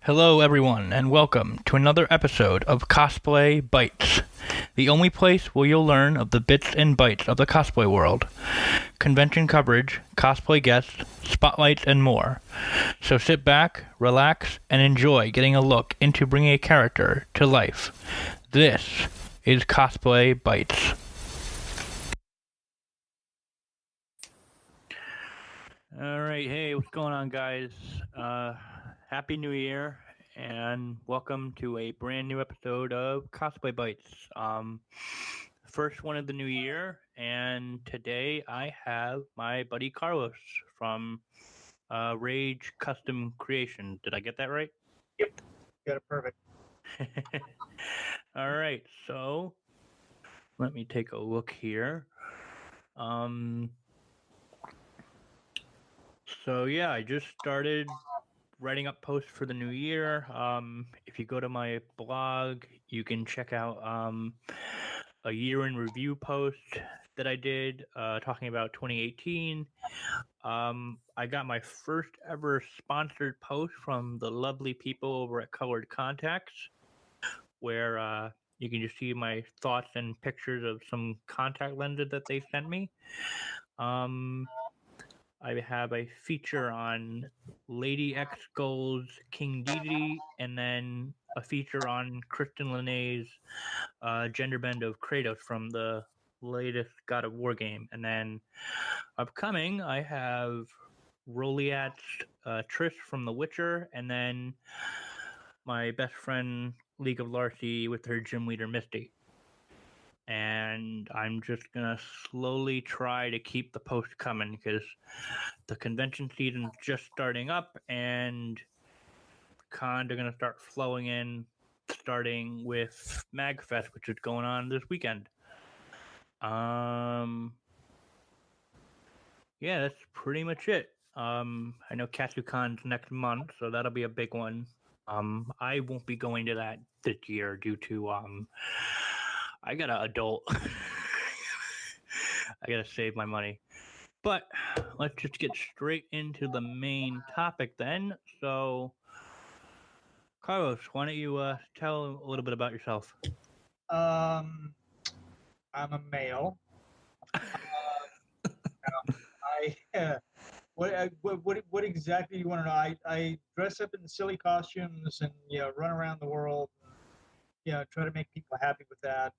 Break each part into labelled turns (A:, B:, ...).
A: Hello, everyone, and welcome to another episode of Cosplay Bites, the only place where you'll learn of the bits and bytes of the cosplay world, convention coverage, cosplay guests, spotlights, and more. So sit back, relax, and enjoy getting a look into bringing a character to life. This is Cosplay Bites. All right, hey, what's going on, guys? Happy New Year, and welcome to a brand new episode of Cosplay Bites. First one of the new year, and today I have my buddy Carlos from Rage Custom Creation. Did I get that right?
B: Yep, got it perfect.
A: All right, so let me take a look here. So yeah, I just started writing up posts for the new year. If you go to my blog, you can check out a year in review post that I did talking about 2018. I got my first ever sponsored post from the lovely people over at Colored Contacts, where you can just see my thoughts and pictures of some contact lenses that they sent me. I have a feature on Lady X Gold's King Dedede, and then a feature on Kristen Linne's gender bend of Kratos from the latest God of War game. And then upcoming, I have Roliat's Trish from The Witcher, and then my best friend League of Larcy with her gym leader Misty. And I'm just gonna slowly try to keep the post coming because the convention season's just starting up and cons are gonna start flowing in, starting with MagFest, which is going on this weekend. Yeah, that's pretty much it. I know KatsuCon's next month, so that'll be a big one. I won't be going to that this year due to I got an adult. I gotta save my money. But let's just get straight into the main topic then. So, Carlos, why don't you tell a little bit about yourself?
B: I'm a male. What exactly you want to know? I dress up in silly costumes and run around the world. Try to make people happy with that.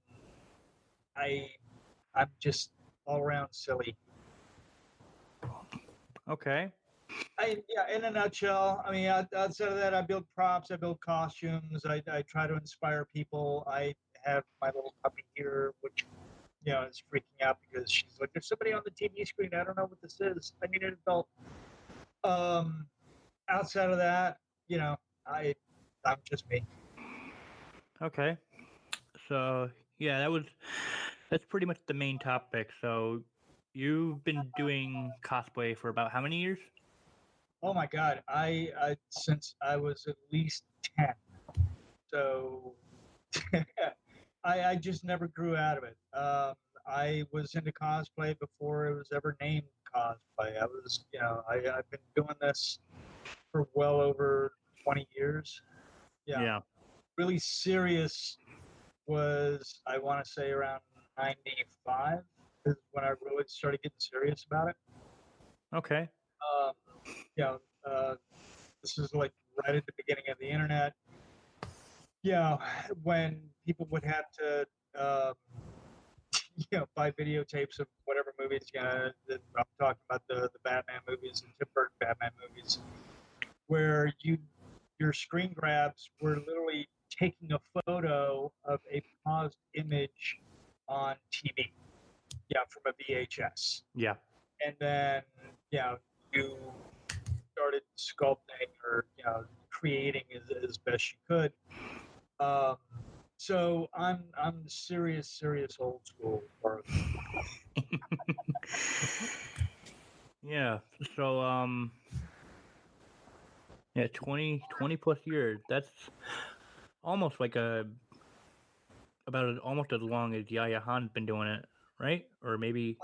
B: I'm just all around silly.
A: Okay.
B: In a nutshell. I mean, outside of that, I build props. I build costumes. I try to inspire people. I have my little puppy here, which is freaking out because she's like, "There's somebody on the TV screen. I don't know what this is. I need an adult." Outside of that, I'm just me.
A: Okay. So, yeah, that's pretty much the main topic. So, you've been doing cosplay for about how many years?
B: Oh my God, I since I was at least 10, so I just never grew out of it. I was into cosplay before it was ever named cosplay. I've been doing this for well over 20 years. Yeah,
A: Yeah.
B: really serious was, I want to say, around 95 is when I really started getting serious about it.
A: Okay.
B: Um, you know, uh, this is like right at the beginning of the internet. When people would have to, um, buy videotapes of whatever movies. I'm talking about the Batman movies, the Tim Burton Batman movies, where your screen grabs were literally taking a photo of a paused image on TV. From a VHS.
A: Yeah.
B: And then, you started sculpting or, creating as best you could. Um, so I'm serious old school part.
A: Yeah. So, yeah, 20 plus years. That's almost like almost as long as Yaya Han's been doing it, right? Or maybe.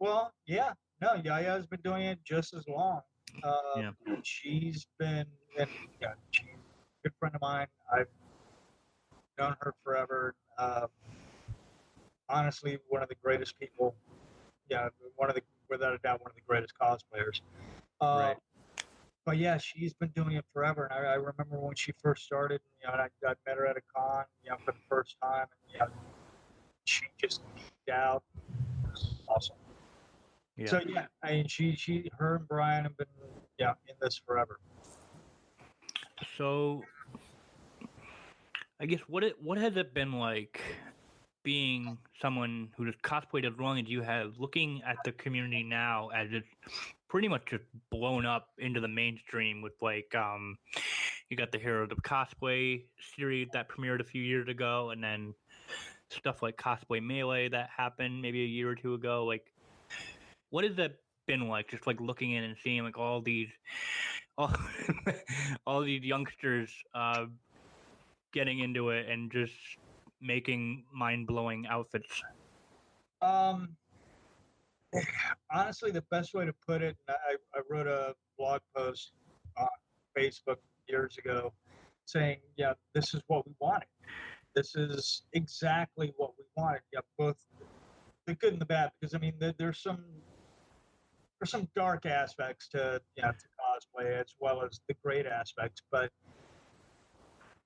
B: Well, yeah, no, Yaya's been doing it just as long.
A: Yeah.
B: She's been and yeah, she's a good friend of mine. I've known her forever. Honestly, one of the greatest people. Yeah, without a doubt, one of the greatest cosplayers. Um,
A: Right.
B: but yeah, she's been doing it forever. And I remember when she first started, I met her at a con, for the first time, and she just geeked out. It was awesome.
A: Yeah.
B: So yeah, I mean, her and Brian have been in this forever.
A: So I guess what has it been like being someone who just cosplayed as long as you have, looking at the community now as it's pretty much just blown up into the mainstream with you got the Hero of Cosplay series that premiered a few years ago, and then stuff like Cosplay Melee that happened maybe a year or two ago. Like, what has that been like? Just like looking in and seeing like all, all these youngsters getting into it and just making mind-blowing outfits.
B: Um, Honestly, the best way to put it, and I wrote a blog post on Facebook years ago saying, yeah, this is what we wanted. This is exactly what we wanted. Yeah, both the good and the bad, because I mean, there's some dark aspects to cosplay as well as the great aspects. But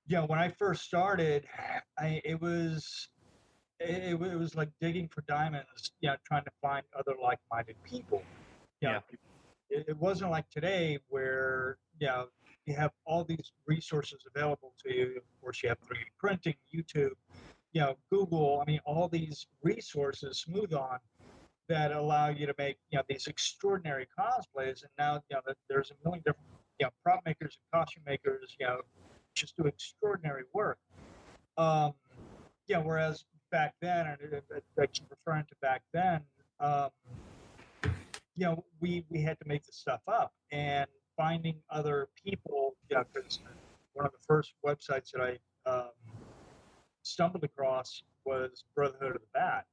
B: when I first started, it was like digging for diamonds, trying to find other like-minded people.
A: Yeah.
B: It wasn't like today where you have all these resources available to you. Of course, you have 3D printing, YouTube, Google. I mean, all these resources, Smooth On, that allow you to make these extraordinary cosplays. And now there's a million different prop makers and costume makers, just do extraordinary work. Um, whereas back then, and I keep referring to back then, we had to make the stuff up, and finding other people, because one of the first websites that I stumbled across was Brotherhood of the Bat,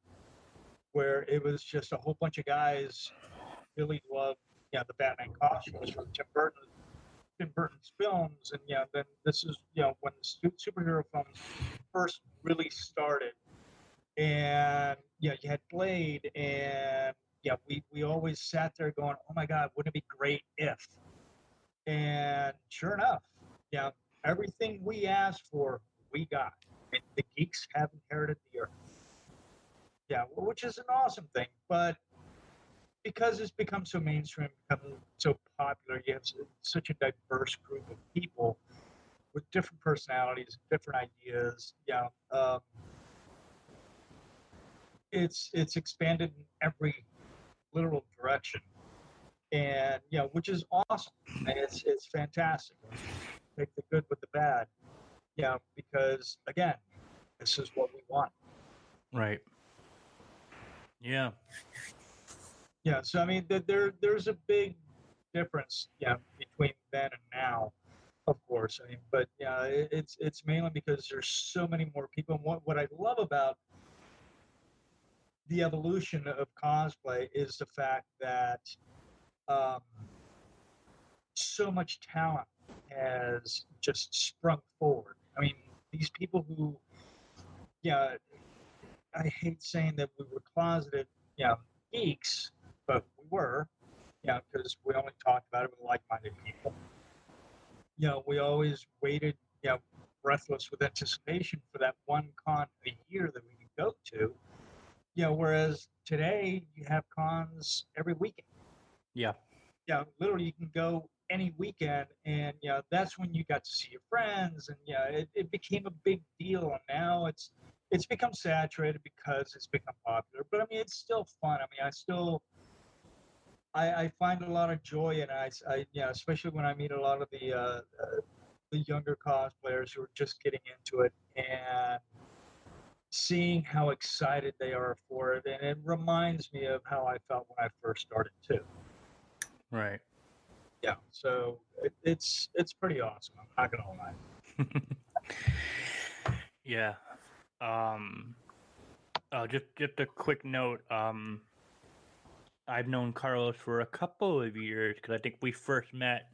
B: where it was just a whole bunch of guys really loved the Batman costumes from Tim Burton's films. And then this is when the superhero films first really started. And you had Blade, and we always sat there going, oh my God, wouldn't it be great if? And sure enough, everything we asked for, we got. And the geeks have inherited the earth. Yeah, which is an awesome thing. But because it's become so mainstream, become so popular, you have such a diverse group of people with different personalities, different ideas. It's expanded in every literal direction, and which is awesome. And it's fantastic. Take the good with the bad, because again, this is what we want.
A: Right. Yeah.
B: Yeah. So I mean, there's a big difference, between then and now, of course. I mean, but it's mainly because there's so many more people. And what I love about the evolution of cosplay is the fact that um, so much talent has just sprung forward. I mean, these people who, yeah, I hate saying that we were closeted, geeks, but we were, because we only talked about it with like-minded people. We always waited, breathless with anticipation for that one con a year that we could go to. Whereas today you have cons every weekend.
A: Yeah.
B: Literally you can go any weekend, and that's when you got to see your friends, and it became a big deal. And now it's become saturated because it's become popular. But I mean, it's still fun. I mean, I find a lot of joy in it. Especially when I meet a lot of the younger cosplayers who are just getting into it, and seeing how excited they are for it. And it reminds me of how I felt when I first started too.
A: Right.
B: Yeah, so it's pretty awesome. I'm not gonna lie.
A: Yeah. Just a quick note. I've known Carlos for a couple of years because I think we first met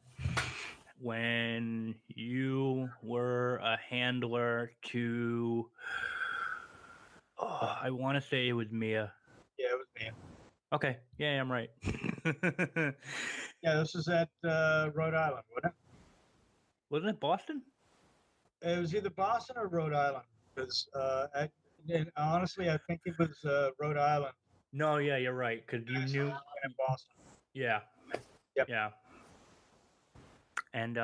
A: when you were a handler to, I want to say it was Mia.
B: Yeah, it was me.
A: Okay, yeah, I'm right.
B: Yeah, this was at Rhode Island, wasn't it?
A: Wasn't it Boston?
B: It was either Boston or Rhode Island. Because and honestly, I think it was Rhode Island.
A: No, yeah, you're right. Because you knew.
B: In Boston.
A: Yeah.
B: Yep.
A: Yeah. And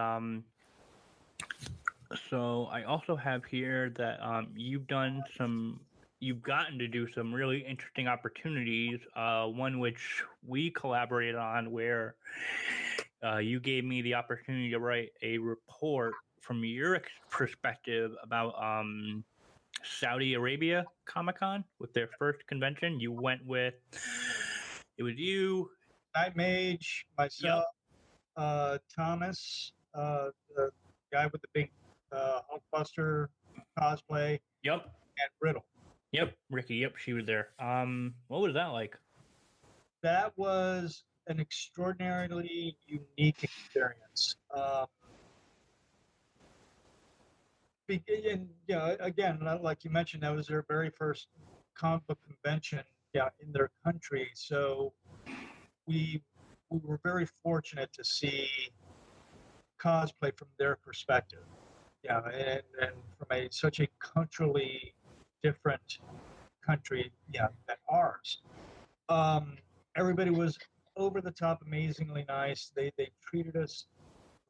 A: so I also have here that you've gotten to do some really interesting opportunities. One which we collaborated on, where you gave me the opportunity to write a report from your perspective about Saudi Arabia Comic-Con with their first convention. You went with, it was you,
B: Night Mage, myself, Thomas, the guy with the big Hulkbuster cosplay,
A: Yep.
B: and Riddle.
A: Yep, Ricky. Yep, she was there. What was that like?
B: That was an extraordinarily unique experience. And again, like you mentioned, that was their very first comic book convention, in their country. So we were very fortunate to see cosplay from their perspective. Yeah, and from such a culturally different country, than ours. Everybody was over the top, amazingly nice. They treated us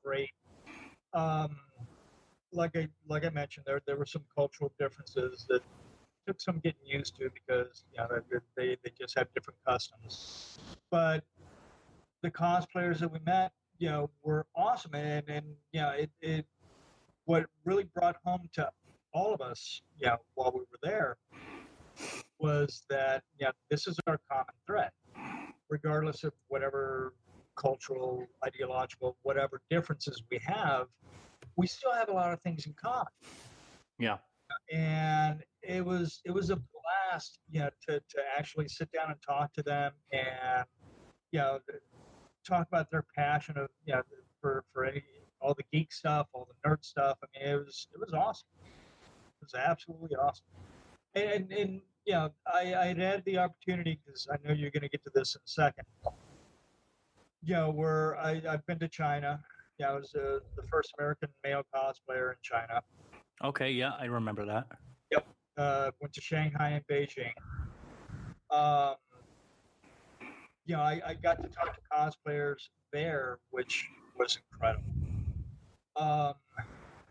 B: great. Um, like I mentioned, there were some cultural differences that took some getting used to because they just have different customs. But the cosplayers that we met, were awesome, and it what really brought home to all of us, while we were there, was that this is our common thread, regardless of whatever cultural, ideological, whatever differences we have. We still have a lot of things in common.
A: Yeah.
B: And it was a blast, to actually sit down and talk to them, and talk about their passion of for all the geek stuff, all the nerd stuff. I mean, it was awesome. It was absolutely awesome. And I had the opportunity, because I know you're going to get to this in a second. Where I've been to China. I was the first American male cosplayer in China.
A: Okay, yeah, I remember that.
B: Yep. Went to Shanghai and Beijing. Um, I got to talk to cosplayers there, which was incredible.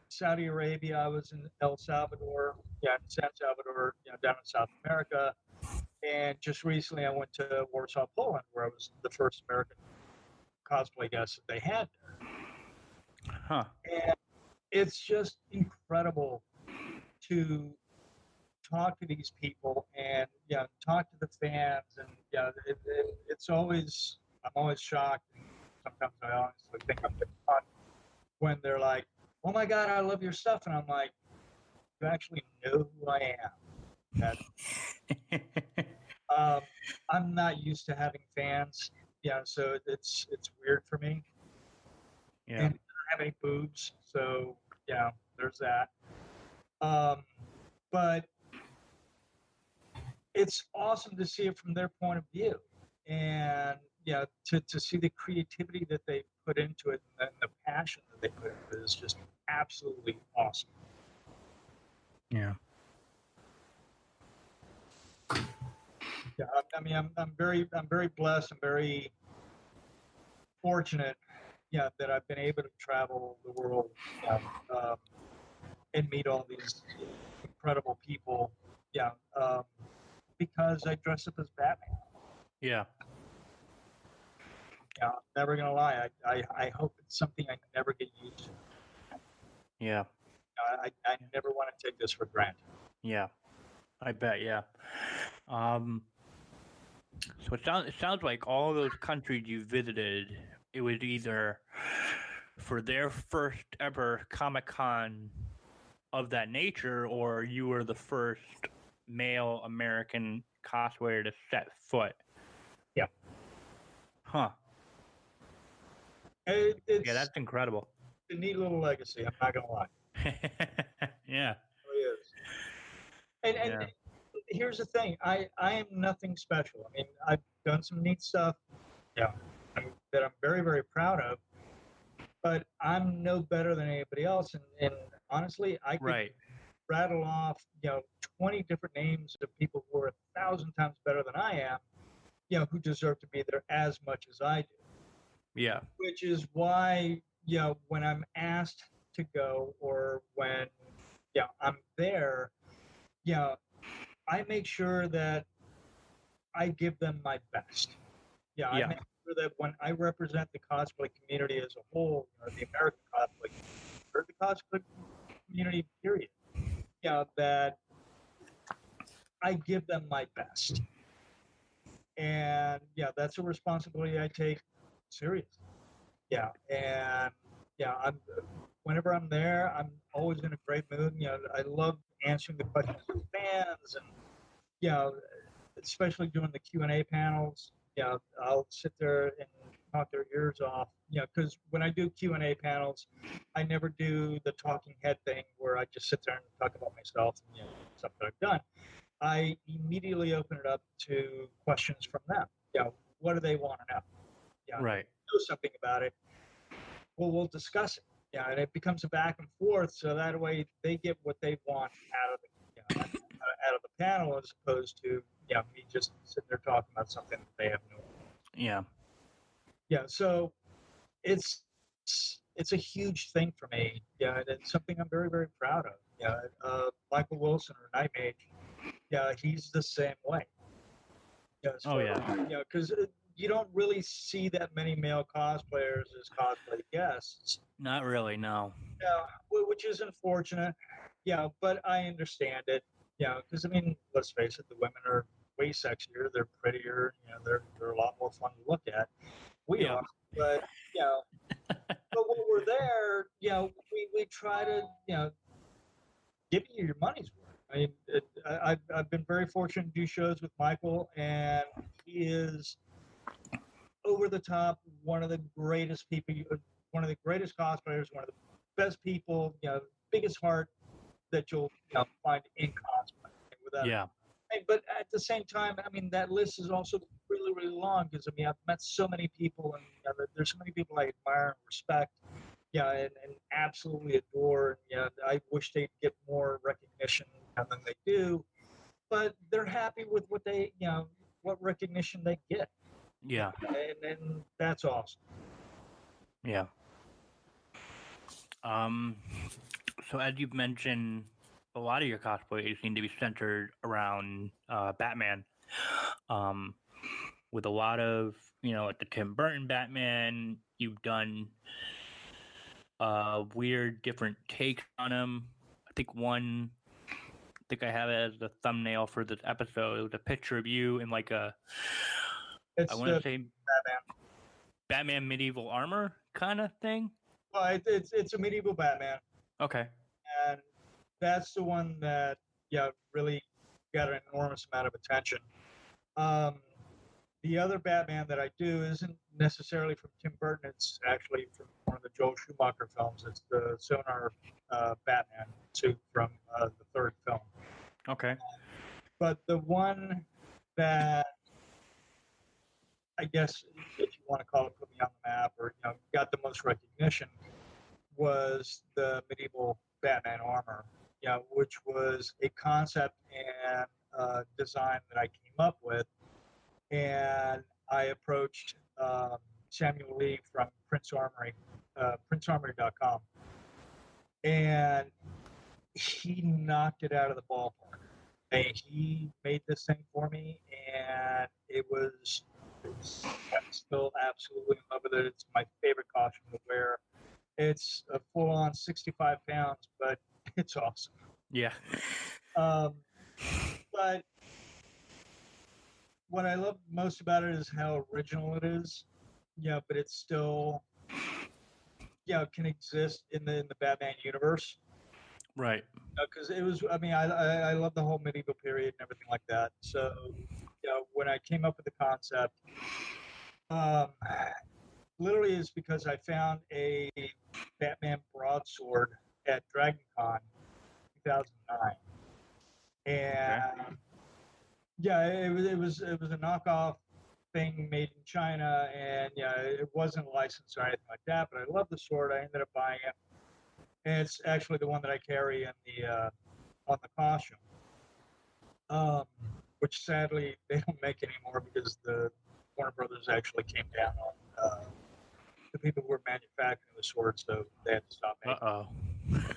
B: Saudi Arabia, I was in El Salvador, in San Salvador, down in South America. And just recently I went to Warsaw, Poland, where I was the first American cosplay guest that they had there.
A: Huh.
B: And it's just incredible to talk to these people and talk to the fans, and it's always, I'm always shocked. Sometimes I honestly think I'm getting caught when they're like, "Oh my God, I love your stuff," and I'm like, "You actually know who I am." I'm not used to having fans, so it's weird for me.
A: Yeah.
B: And I don't have any boobs, so there's that. But it's awesome to see it from their point of view, and to see the creativity that they put into it, and the passion that they put into it is just absolutely awesome.
A: Yeah.
B: Yeah, I mean, I'm very blessed. I'm very fortunate, that I've been able to travel the world, and meet all these incredible people. Because I dress up as Batman.
A: Yeah.
B: I'm never gonna lie. I hope it's something I never get used to.
A: Yeah.
B: I never want to take this for granted.
A: Yeah. I bet. Yeah. So it sounds like all those countries you visited, it was either for their first ever Comic-Con of that nature, or you were the first male American cosplayer to set foot.
B: Yeah.
A: Huh.
B: Yeah,
A: that's incredible.
B: a neat little legacy. I'm not gonna lie.
A: Yeah.
B: It really is. And
A: Yeah.
B: here's the thing. I am nothing special. I mean, I've done some neat stuff. Yeah. That I'm very very proud of. But I'm no better than anybody else. And honestly, I could
A: Right.
B: rattle off 20 different names of people who are 1,000 times better than I am. Who deserve to be there as much as I do.
A: Yeah.
B: Which is why, when I'm asked to go or when, I'm there, I make sure that I give them my best. I
A: Yeah.
B: make sure that when I represent the cosplay community as a whole, the American cosplay, or the cosplay community, period, that I give them my best. And that's a responsibility I take seriously. And I'm whenever I'm there, I'm always in a great mood. I love answering the questions of fans, and especially doing the Q&A panels. I'll sit there and talk their ears off. Because when I do Q&A panels, I never do the talking head thing where I just sit there and talk about myself and stuff that I've done. I immediately open it up to questions from them. What do they want to know?
A: Right.
B: Know something about it. Well, we'll discuss it. And it becomes a back and forth, so that way they get what they want out of the out of the panel, as opposed to me just sitting there talking about something that they have no.
A: Yeah.
B: So it's it's a huge thing for me. And it's something I'm very very proud of. Michael Wilson or Nightmage. He's the same way.
A: Oh yeah.
B: Because you don't really see that many male cosplayers as cosplay guests.
A: Not really. No.
B: Which is unfortunate. But I understand it. Because I mean, let's face it, the women are way sexier. They're prettier. They're a lot more fun to look at. We
A: Yeah.
B: are, but but when we're there, we try to give you your money's worth. I mean, I've been very fortunate to do shows with Michael, and he is over the top, one of the greatest people, one of the greatest cosplayers, one of the best people, biggest heart that you'll find in cosplay. Without
A: Yeah.
B: but at the same time, I mean, that list is also really, really long because I mean, I've met so many people, and there's so many people I admire and respect, and absolutely adore. And I wish they'd get more recognition than they do, but they're happy with what they, what recognition they get.
A: Yeah.
B: And that's awesome.
A: Yeah. So as you've mentioned, a lot of your cosplays seem to be centered around Batman. With a lot of like the Tim Burton Batman, you've done weird different takes on him. I think I have it as the thumbnail for this episode. It was a picture of you in like I want to say Batman medieval armor kind of thing.
B: Well, it's a medieval Batman.
A: Okay.
B: And that's the one that really got an enormous amount of attention. The other Batman that I do isn't necessarily from Tim Burton. It's actually from one of the Joel Schumacher films. It's the Sonar Batman suit from the third film.
A: Okay.
B: But the one that I guess, if you want to call it, put me on the map, or got the most recognition, was the medieval Batman armor. Which was a concept and design that I came up with, and I approached Samuel Lee from Prince Armory, PrinceArmory.com, and he knocked it out of the ballpark. And he made this thing for me, and I'm still absolutely in love with it. It's my favorite costume to wear. It's a full-on 65 pounds, but it's awesome.
A: Yeah.
B: But what I love most about it is how original it is. But it's still, can exist in the Batman universe.
A: Right.
B: Because it was, I mean, I love the whole medieval period and everything like that. So, when I came up with the concept, literally is because I found a Batman broadsword at DragonCon 2009, and yeah, it was a knockoff thing made in China, and yeah, it wasn't licensed or anything like that. But I love the sword. I ended up buying it, and it's actually the one that I carry in the on the costume. Um, which sadly they don't make anymore because the Warner Brothers actually came down on the people who were manufacturing the sword, so they had to stop making.
A: Uh-oh.
B: That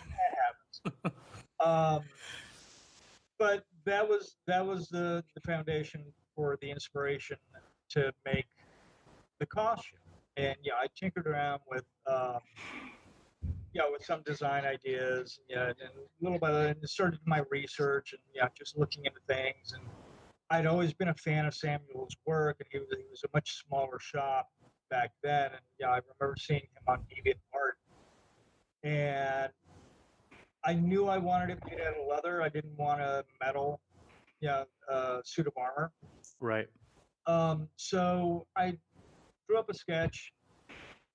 B: happens. But that was the foundation for the inspiration to make the costume. And yeah, I tinkered around with with some design ideas, and little by little, and started my research and just looking into things. And I'd always been a fan of Samuel's work, and he was a much smaller shop back then. And I remember seeing him on DeviantArt, and I knew I wanted it made out of leather. I didn't want a metal, suit of armor.
A: Right.
B: So I drew up a sketch,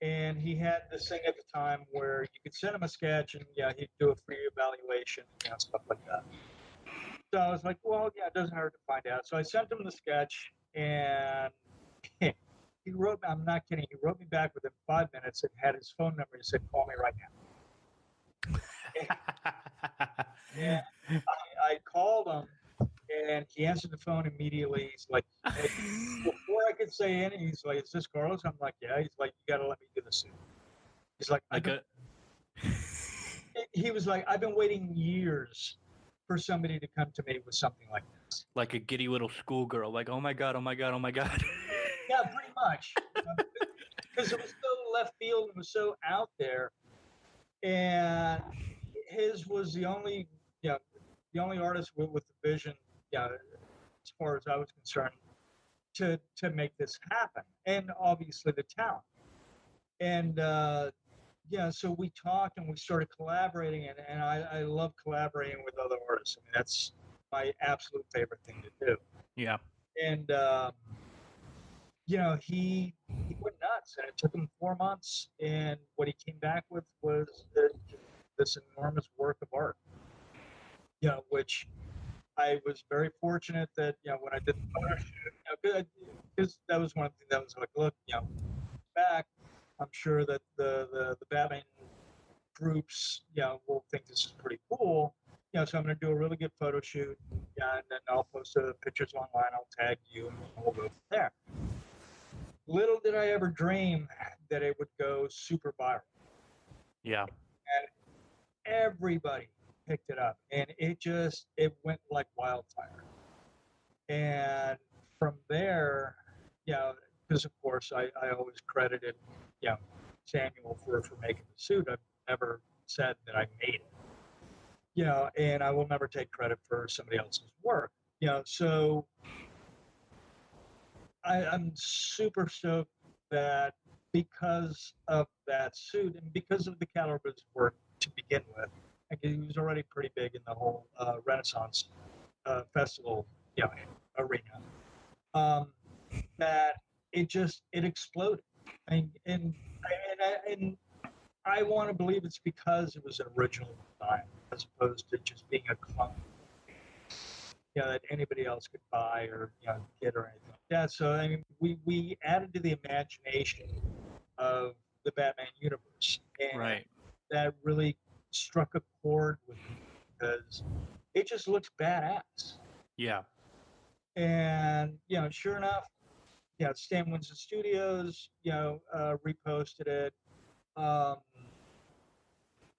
B: and he had this thing at the time where you could send him a sketch, and he'd do a free evaluation, stuff like that. So I was like, well, it doesn't hurt to find out. So I sent him the sketch, and he wrote. I'm not kidding. He wrote me back within 5 minutes and had his phone number. He said, "Call me right now." And I called him, and he answered the phone immediately. He's like, hey, before I could say anything, he's like, "Is this Carlos?" I'm like, "Yeah." He's like, "You got to let me do the suit." He's like, he was like, "I've been waiting years for somebody to come to me with something like this."
A: Like a giddy little schoolgirl, like, oh my god, oh my god, oh my god.
B: Yeah, pretty much. Because it was so left field and it was so out there. And his was the only artist with the vision, as far as I was concerned, to make this happen. And obviously the talent. And so we talked and we started collaborating, and I love collaborating with other artists. I mean, that's my absolute favorite thing to do.
A: Yeah.
B: And he went nuts, and it took him 4 months. And what he came back with was this enormous work of art. Which I was very fortunate that when I did the photo shoot, because that was one thing that was like, look, back, I'm sure that the Batman groups, will think this is pretty cool. So I'm going to do a really good photo shoot, and then I'll post the pictures online. I'll tag you, and we'll go from there. Little did I ever dream that it would go super viral.
A: Yeah.
B: And everybody picked it up, and it went like wildfire. And from there, because of course I always credited, Samuel for making the suit. I've never said that I made it. And I will never take credit for somebody else's work. So I'm super stoked that because of that suit and because of the caliber of his work to begin with, like he was already pretty big in the whole Renaissance festival, arena. That it exploded. And I want to believe it's because it was an original design as opposed to just being a clone, that anybody else could buy or get or anything like that. So I mean, we added to the imagination of the Batman universe, and
A: Right.
B: that really struck a chord with me because it just looks badass.
A: Yeah.
B: And sure enough, Stan Winston Studios, reposted it,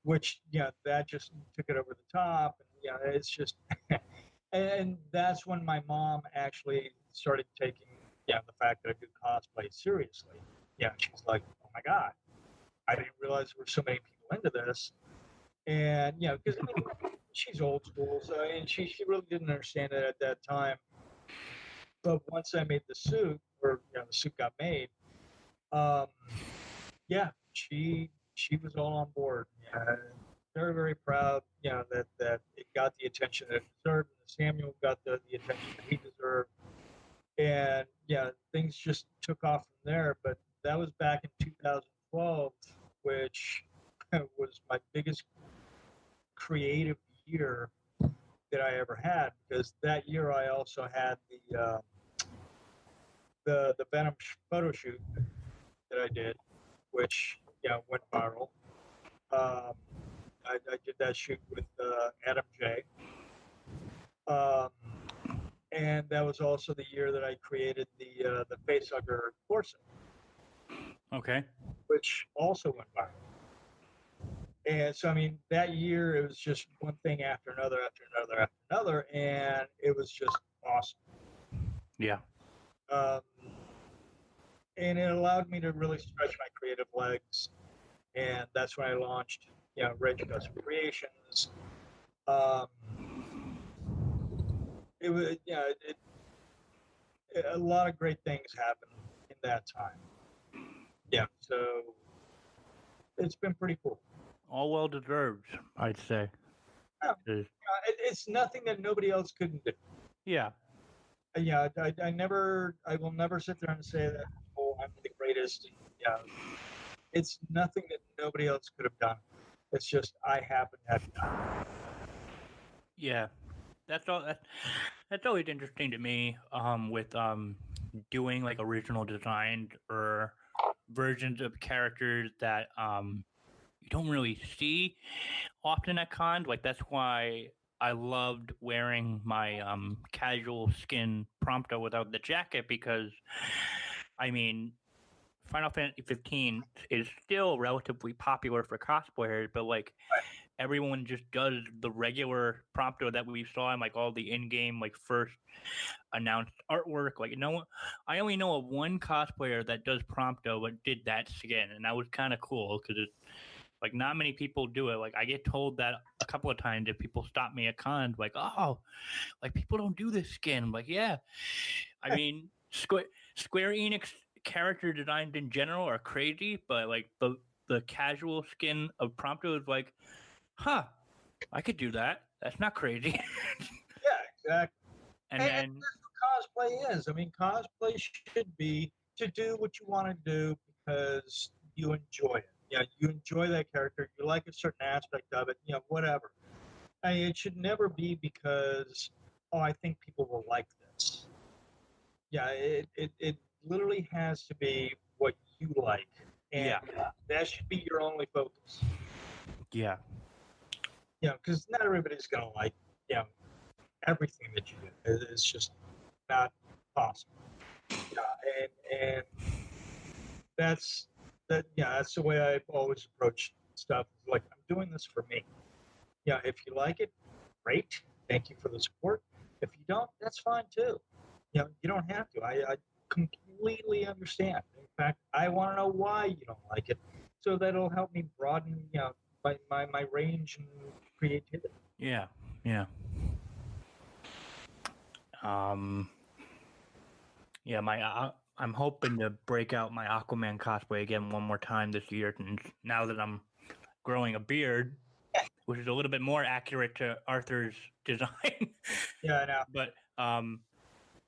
B: which that just took it over the top, and it's just, and that's when my mom actually started taking the fact that I do cosplay seriously. She's like, oh my god, I didn't realize there were so many people into this, and because I mean, she's old school, so and she really didn't understand it at that time. But once I made the suit, or the suit got made, she was all on board. Very, very proud, that it got the attention that it deserved, and Samuel got the attention that he deserved, and things just took off from there. But that was back in 2012, which biggest creative year that I ever had, because that year I also had the Venom photo shoot that I did, which went viral. I did that shoot with Adam J. Um, and that was also the year that I created the facehugger corset,
A: Okay.
B: which also went viral. And so, I mean, that year it was just one thing after another, after another, after another, and it was just awesome.
A: Yeah.
B: Um, and it allowed me to really stretch my creative legs, and that's when I launched, Reg Custom Creations. Um, it was, a lot of great things happened in that time. Yeah, so it's been pretty cool.
A: All well deserved, I'd say.
B: Yeah, it's nothing that nobody else couldn't do.
A: Yeah.
B: Yeah, I will never sit there and say that, oh, I'm the greatest. Yeah, it's nothing that nobody else could have done. It's just I happen to have done it.
A: Yeah. That's all. That's always interesting to me. With doing like original designs or versions of characters that you don't really see often at cons. Like that's why I loved wearing my casual skin Prompto without the jacket, because I mean Final Fantasy 15 is still relatively popular for cosplayers, but like everyone just does the regular Prompto that we saw in like all the in-game like first announced artwork. Like I only know of one cosplayer that does Prompto but did that skin, and that was kind of cool because it's like not many people do it. Like I get told that a couple of times if people stop me at cons, like, oh, like people don't do this skin. I'm like, yeah. I mean, Square Enix character designs in general are crazy, but like the casual skin of Prompto is like, huh, I could do that. That's not crazy.
B: Yeah, exactly.
A: And
B: And
A: then
B: that's what cosplay is. I mean, cosplay should be to do what you want to do because you enjoy it. Yeah, you enjoy that character. You like a certain aspect of it. Whatever. I mean, it should never be because, oh, I think people will like this. Yeah, it literally has to be what you like, and
A: yeah,
B: that should be your only focus.
A: yeah,
B: Because not everybody's gonna like, you know, everything that you do. It's just not possible. And that's that. Yeah, that's the way I've always approached stuff. Like I'm doing this for me. Yeah, if you like it, great. Thank you for the support. If you don't, that's fine too. You don't have to. I completely understand. In fact, I want to know why you don't like it, so that'll help me broaden, my range and creativity.
A: yeah, yeah. Um, yeah, I'm hoping to break out my Aquaman cosplay again one more time this year. And now that I'm growing a beard, which is a little bit more accurate to Arthur's design.
B: Yeah, I know.
A: But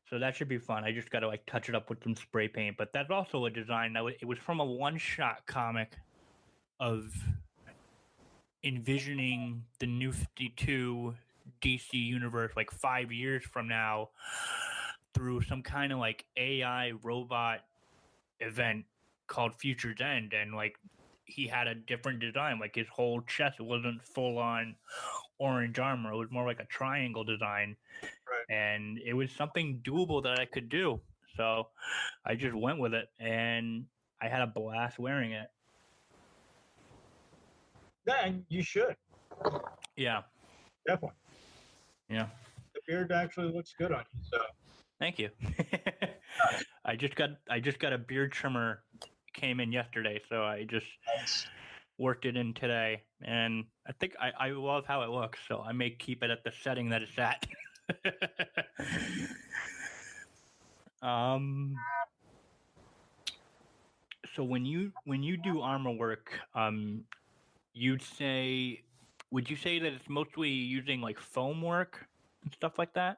A: so that should be fun. I just got to like touch it up with some spray paint. But that's also a design that it was from a one-shot comic of envisioning the New 52 DC universe like 5 years from now through some kind of like AI robot event called Future's End, and like he had a different design. Like his whole chest wasn't full on orange armor; it was more like a triangle design,
B: Right.
A: and it was something doable that I could do. So I just went with it, and I had a blast wearing it.
B: Yeah, and you should
A: Yeah,
B: definitely.
A: yeah.
B: The beard actually looks good on you. So
A: Thank you. I just got a beard trimmer. Came in yesterday, so I just
B: nice.
A: worked it in today, and I think I love how it looks. So I may keep it at the setting that it's at. um. So when you do armor work, you'd say, would you say that it's mostly using like foam work and stuff like that?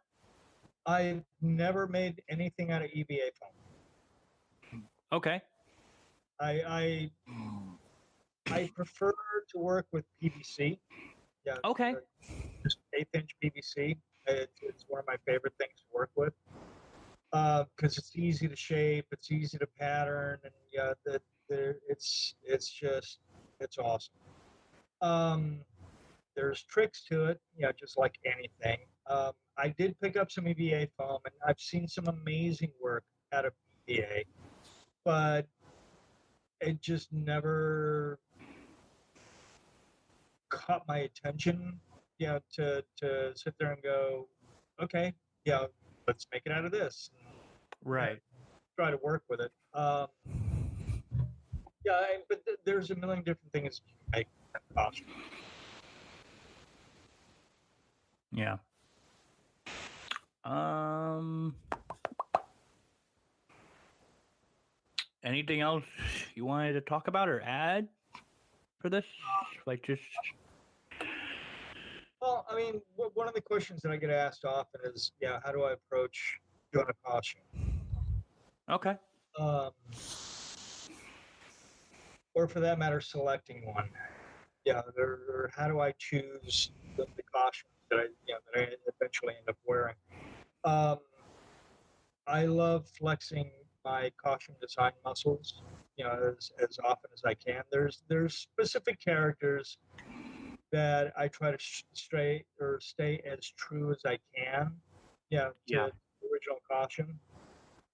B: I've never made anything out of EVA foam.
A: Okay.
B: I I prefer to work with PVC. Yeah,
A: Okay.
B: just 1/8 inch PVC. It's one of my favorite things to work with because it's easy to shape, it's easy to pattern, and yeah, it's awesome. Um, there's tricks to it, just like anything. I did pick up some EVA foam, and I've seen some amazing work out of EVA, but it just never caught my attention, to sit there and go, okay, yeah, let's make it out of this.
A: Right.
B: Try to work with it. But there's a million different things you can make in a costume.
A: Yeah. Anything else you wanted to talk about or add for this? Like just
B: Well, I mean, one of the questions that I get asked often is, how do I approach doing a costume?
A: okay.
B: Um, or for that matter, selecting one. Or how do I choose the costumes that I eventually end up wearing? Um, I love flexing my costume design muscles, as often as I can. There's specific characters that I try to stay as true as I can, to
A: Yeah.
B: the original costume,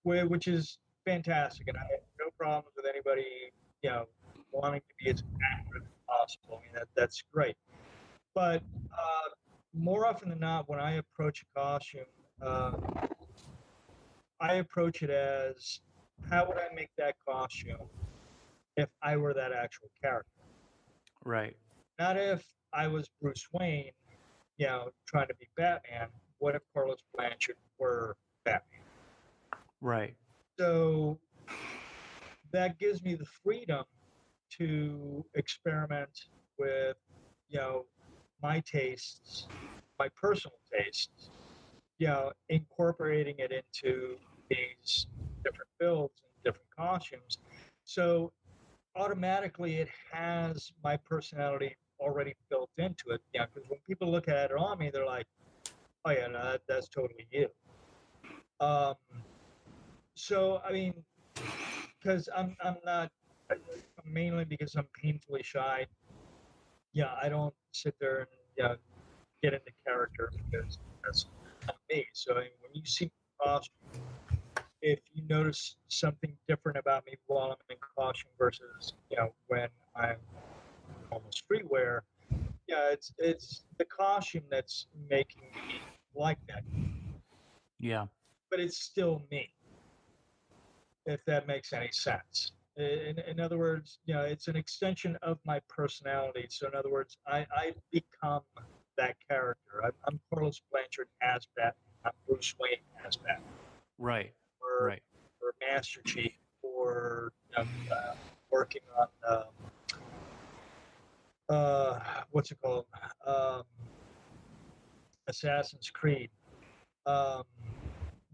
B: which is fantastic, and I have no problems with anybody, you know, wanting to be as accurate as possible. I mean, that's great. But more often than not, when I approach a costume, uh, I approach it as, how would I make that costume if I were that actual character?
A: Right.
B: Not if I was Bruce Wayne, trying to be Batman. What if Carlos Blanchard were Batman?
A: Right.
B: So that gives me the freedom to experiment with, you know, my tastes, my personal tastes, incorporating it into these different builds and different costumes. So automatically it has my personality already built into it. Yeah, because when people look at it on me, they're like, "Oh yeah, no, that's totally you." Um, so I mean, because I'm not mainly because I'm painfully shy. Yeah, I don't sit there and get into character because that's not me. So I mean, when you see me in costume, if you notice something different about me while I'm in costume versus when I'm normal streetwear, it's the costume that's making me like that,
A: Yeah.
B: but it's still me, if that makes any sense. In other words, it's an extension of my personality. So in other words, I become that character. I'm Carlos Blanchard as Batman. I'm Bruce Wayne as Batman,
A: Right.
B: or
A: Right.
B: or Master Chief, or working on what's it called, um, Assassin's Creed. Um,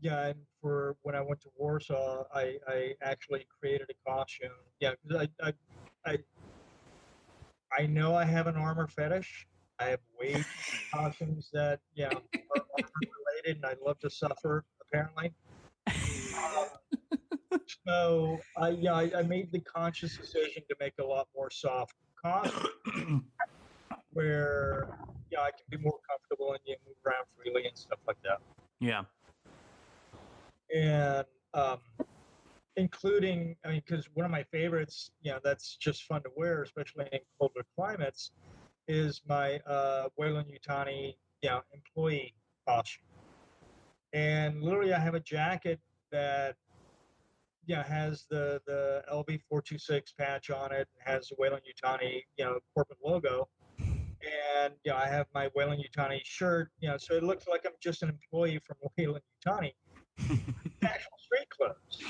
B: yeah, and for when I went to Warsaw, I actually created a costume. Yeah, because I I know I have an armor fetish. I have way too many costumes that are armor related, and I love to suffer. Apparently, so I made the conscious decision to make a lot more soft costumes where I can be more comfortable and move around freely and stuff like that.
A: Yeah.
B: And including, I mean, because one of my favorites, that's just fun to wear, especially in colder climates, is my Wayland Yutani, employee costume. And literally, I have a jacket that has the LB426 patch on it, has the Wayland Yutani corporate logo, and I have my Wayland Yutani shirt, so it looks like I'm just an employee from Wayland Yutani, actual street clothes.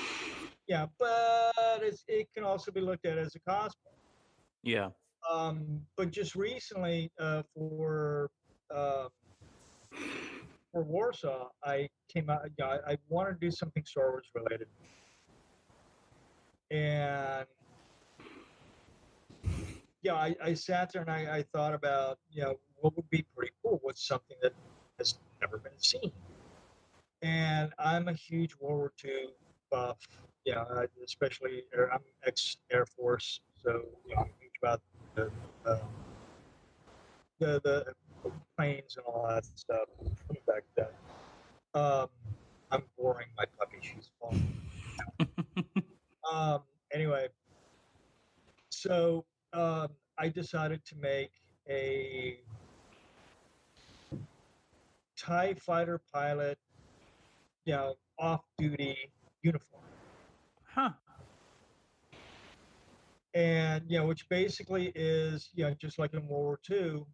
B: Yeah, but it can also be looked at as a cosplay.
A: Yeah.
B: But just recently, um, for Warsaw, I came out. I wanted to do something Star Wars related, and I sat there and I thought about, what would be pretty cool. What's something that has never been seen? And I'm a huge World War II buff. Especially I'm ex Air Force, so I'm huge about the uh, the planes and all that stuff from back then. Um, I'm boring my puppy. She's falling. Um, anyway, so I decided to make a TIE fighter pilot, off-duty uniform.
A: Huh.
B: And, which basically is, just like in World War II,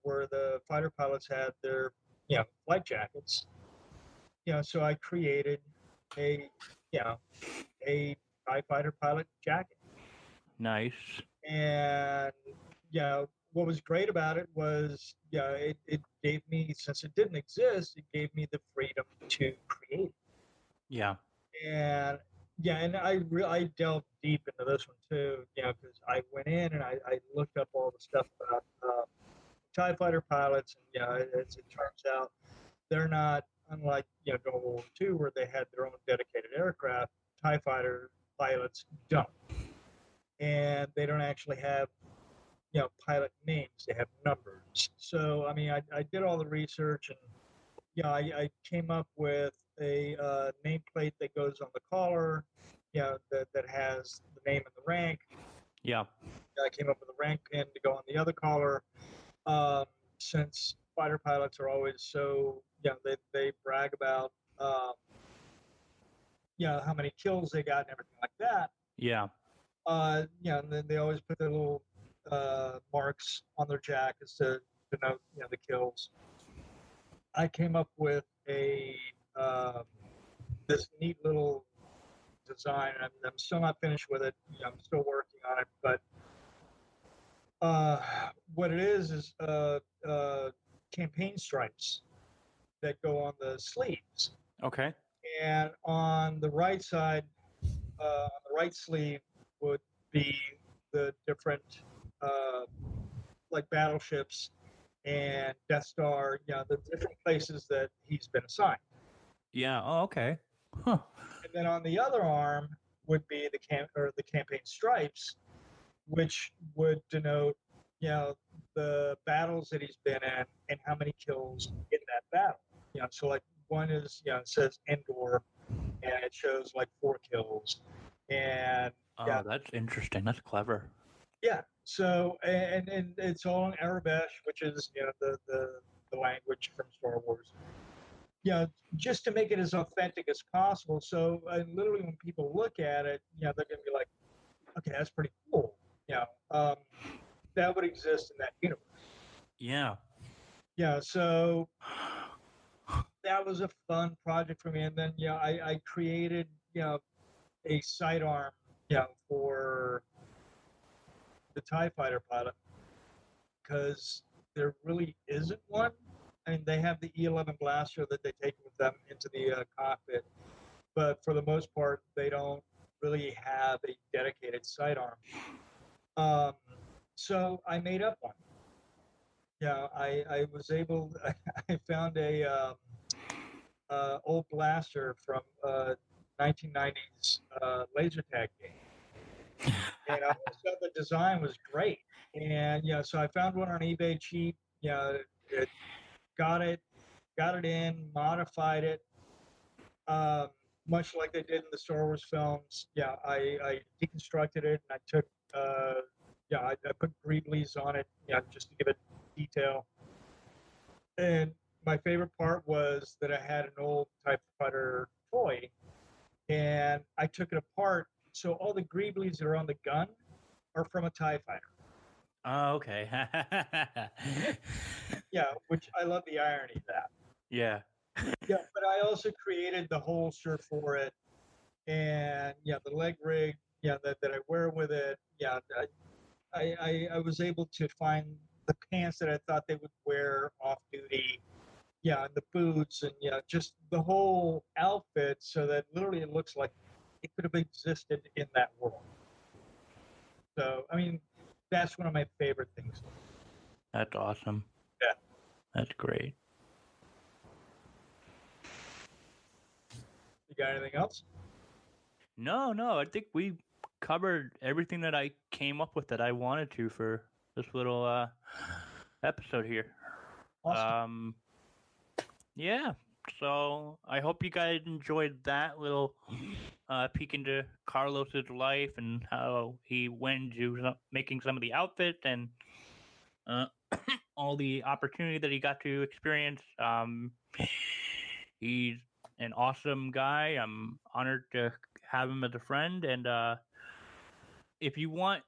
B: where the fighter pilots had their, flight jackets. So I created a, you know, a TIE fighter pilot jacket.
A: Nice.
B: And, what was great about it was, it gave me, since it didn't exist, it gave me the freedom to create it.
A: Yeah.
B: And and I delved deep into this one too, because I went in and I looked up all the stuff about TIE fighter pilots, and as it turns out, they're not unlike during World War II where they had their own dedicated aircraft. TIE fighter pilots don't, and they don't actually have pilot names; they have numbers. So I mean, I did all the research, and I came up with a nameplate that goes on the collar, that has the name and the rank.
A: Yeah.
B: I came up with a rank pin to go on the other collar. Um, since fighter pilots are always so, they brag about, how many kills they got and everything like that.
A: Yeah.
B: And then they always put their little marks on their jackets to denote, the kills. I came up with a this neat little design. I'm still not finished with it. I'm still working on it, but what it is campaign stripes that go on the sleeves.
A: Okay.
B: And on the right side, on the right sleeve would be the different, uh, like battleships and Death Star, the different places that he's been assigned.
A: Yeah. Oh, okay. Huh.
B: And then on the other arm would be the campaign stripes, which would denote, the battles that he's been in and how many kills in that battle. So like one is, it says Endor, and it shows like 4 kills, and
A: Oh, that's interesting. That's clever.
B: So and it's all in Arabic, which is the language from Star Wars. Just to make it as authentic as possible. So literally, when people look at it, they're going to be like, okay, that's pretty cool. That would exist in that universe.
A: Yeah.
B: So that was a fun project for me. And then, I created, a sidearm, for the TIE fighter pilot, because there really isn't one. I mean, they have the E-11 blaster that they take with them into the cockpit, but for the most part, they don't really have a dedicated sidearm. Um, so I made up one. I was able. I found a old blaster from 1990s laser tag game, and I thought the design was great. And so I found one on eBay cheap. It, got it, got it in, modified it, um, much like they did in the Star Wars films. I deconstructed it and I took, I put greeblies on it, just to give it detail. And my favorite part was that I had an old TIE fighter toy, and I took it apart. So all the greeblies that are on the gun are from a TIE fighter.
A: Oh, okay.
B: Which I love the irony of that.
A: Yeah.
B: But I also created the holster for it, and the leg rig, that I wear with it. I was able to find the pants that I thought they would wear off duty. And the boots, and just the whole outfit, so that literally it looks like it could have existed in that world. So I mean, that's one of my favorite things.
A: That's awesome.
B: Yeah.
A: That's great.
B: You got anything else?
A: No, I think we covered everything that I came up with that I wanted to for this little episode here.
B: Awesome.
A: Yeah. So I hope you guys enjoyed that little peek into Carlos's life and how he went into making some of the outfits and all the opportunity that he got to experience. He's an awesome guy. I'm honored to have him as a friend. And if you want,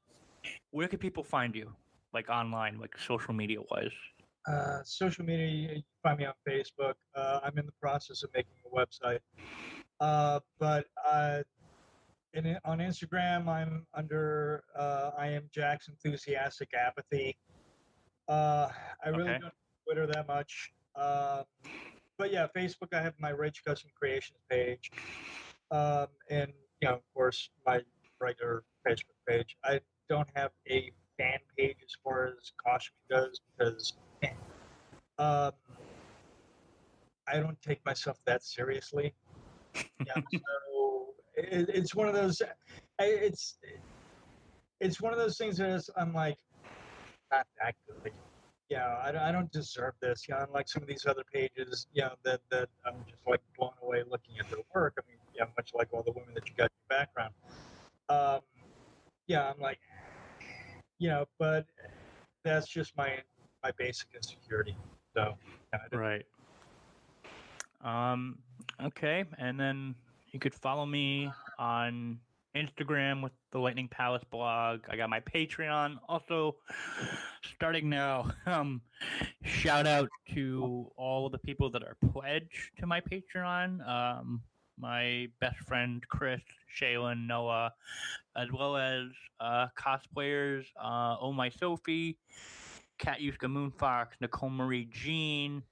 A: where can people find you? Like online, like social media wise?
B: Social media, you can find me on Facebook. I'm in the process of making a website. But on Instagram, I'm under I am Jack's Enthusiastic Apathy. I really
A: Okay.
B: don't Twitter that much. But yeah, Facebook, I have my Rage Custom Creations page. And, of course, my regular Facebook page. I don't have a fan page as far as costuming goes because um, I don't take myself that seriously. So it's one of those. It's one of those things that I'm like not that good. I don't deserve this. Unlike some of these other pages, that I'm just like blown away looking at their work. I mean, much like all the women that you got in your background. I'm like, but that's just my basic insecurity. So,
A: Right. Okay, and then you could follow me on Instagram with the Lightning Palace blog. I got my Patreon also starting now. Shout out to all the people that are pledged to my Patreon. My best friend Chris, Shaylin, Noah, as well as cosplayers, Oh My Sophie, Kat Yuska Moonfox, Nicole Marie Jean,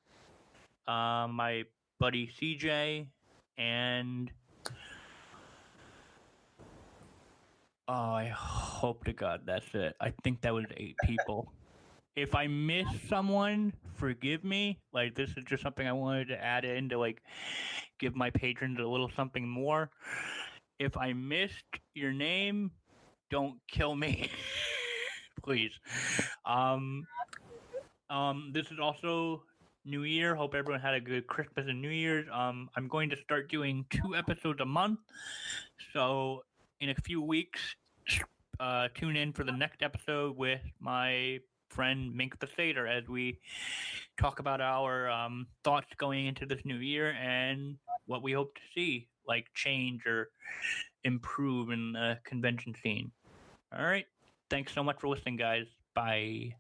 A: my buddy CJ, and I hope to God that's it. I think that was 8 people. If I miss someone, forgive me. Like, this is just something I wanted to add in to like give my patrons a little something more. If I missed your name, don't kill me. Please. This is also New Year. Hope everyone had a good Christmas and New Year's. I'm going to start doing 2 episodes a month. So in a few weeks, tune in for the next episode with my friend Mink the Satyr as we talk about our thoughts going into this new year and what we hope to see, like change or improve in the convention scene. All right. Thanks so much for listening, guys. Bye.